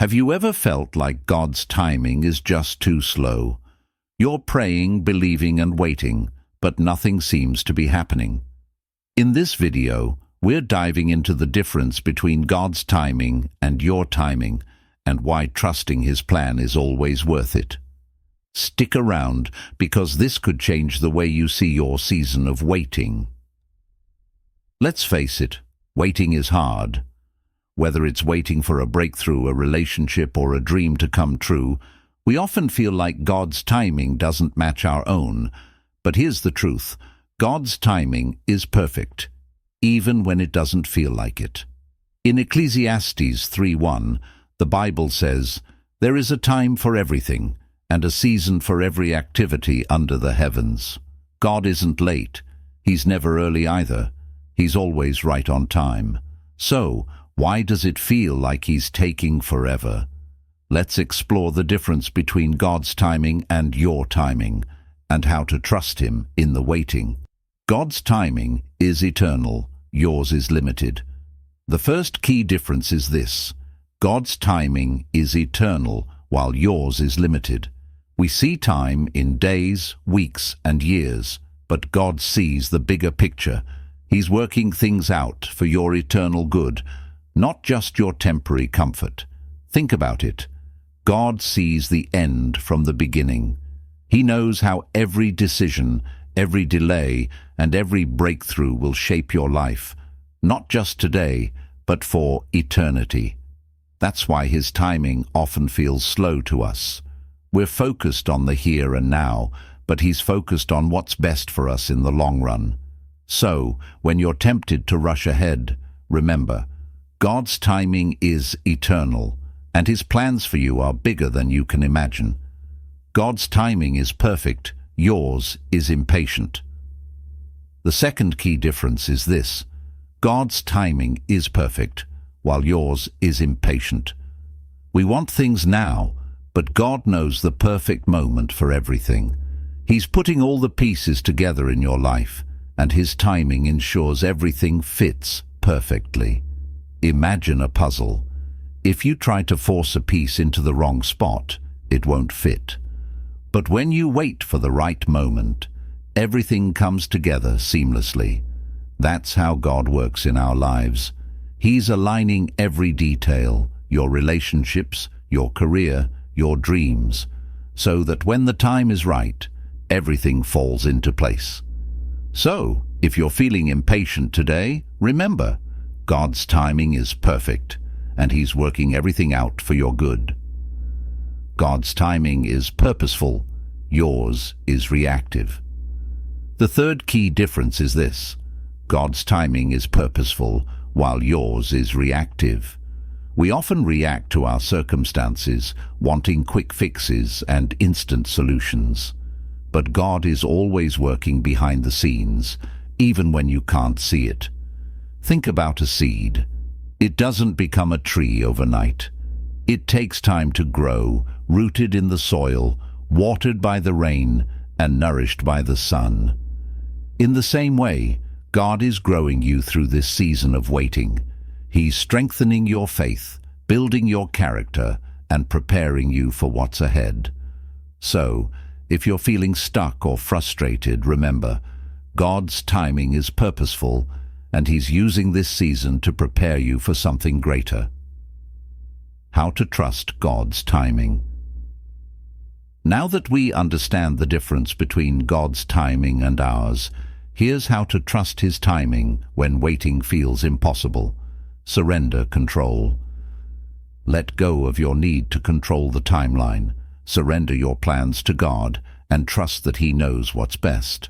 Have you ever felt like God's timing is just too slow? You're praying, believing, and waiting, but nothing seems to be happening. In this video, we're diving into the difference between God's timing and your timing, and why trusting His plan is always worth it. Stick around, because this could change the way you see your season of waiting. Let's face it, waiting is hard. Whether it's waiting for a breakthrough, a relationship, or a dream to come true, we often feel like God's timing doesn't match our own. But here's the truth: God's timing is perfect, even when it doesn't feel like it. In Ecclesiastes 3:1, the Bible says, "There is a time for everything, and a season for every activity under the heavens." God isn't late. He's never early either. He's always right on time. So, why does it feel like He's taking forever? Let's explore the difference between God's timing and your timing, and how to trust Him in the waiting. God's timing is eternal. Yours is limited. The first key difference is this: God's timing is eternal, while yours is limited. We see time in days, weeks, and years, but God sees the bigger picture. He's working things out for your eternal good, not just your temporary comfort. Think about it. God sees the end from the beginning. He knows how every decision, every delay, and every breakthrough will shape your life, not just today, but for eternity. That's why His timing often feels slow to us. We're focused on the here and now, but He's focused on what's best for us in the long run. So, when you're tempted to rush ahead, remember, God's timing is eternal, and His plans for you are bigger than you can imagine. God's timing is perfect, yours is impatient. The second key difference is this: God's timing is perfect, while yours is impatient. We want things now, but God knows the perfect moment for everything. He's putting all the pieces together in your life, and His timing ensures everything fits perfectly. Imagine a puzzle. If you try to force a piece into the wrong spot, it won't fit. But when you wait for the right moment, everything comes together seamlessly. That's how God works in our lives. He's aligning every detail, your relationships, your career, your dreams, so that when the time is right, everything falls into place. So, if you're feeling impatient today, remember, God's timing is perfect, and He's working everything out for your good. God's timing is purposeful, yours is reactive. The third key difference is this: God's timing is purposeful, while yours is reactive. We often react to our circumstances, wanting quick fixes and instant solutions. But God is always working behind the scenes, even when you can't see it. Think about a seed. It doesn't become a tree overnight. It takes time to grow, rooted in the soil, watered by the rain, and nourished by the sun. In the same way, God is growing you through this season of waiting. He's strengthening your faith, building your character, and preparing you for what's ahead. So, if you're feeling stuck or frustrated, remember, God's timing is purposeful, and He's using this season to prepare you for something greater. How to trust God's timing. Now that we understand the difference between God's timing and ours, here's how to trust His timing when waiting feels impossible. Surrender control. Let go of your need to control the timeline. Surrender your plans to God and trust that He knows what's best.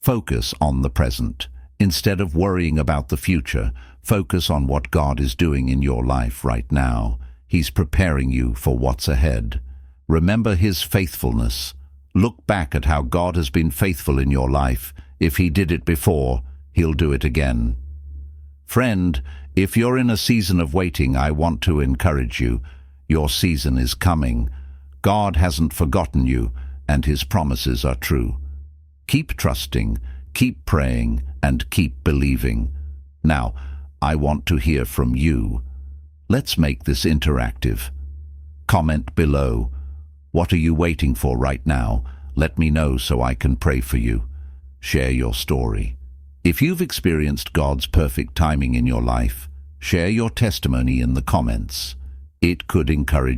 Focus on the present. Instead of worrying about the future, focus on what God is doing in your life right now. He's preparing you for what's ahead. Remember His faithfulness. Look back at how God has been faithful in your life. If He did it before, He'll do it again. Friend, if you're in a season of waiting, I want to encourage you. Your season is coming. God hasn't forgotten you, and His promises are true. Keep trusting, keep praying, and keep believing. Now, I want to hear from you. Let's make this interactive. Comment below. What are you waiting for right now? Let me know so I can pray for you. Share your story. If you've experienced God's perfect timing in your life, share your testimony in the comments. It could encourage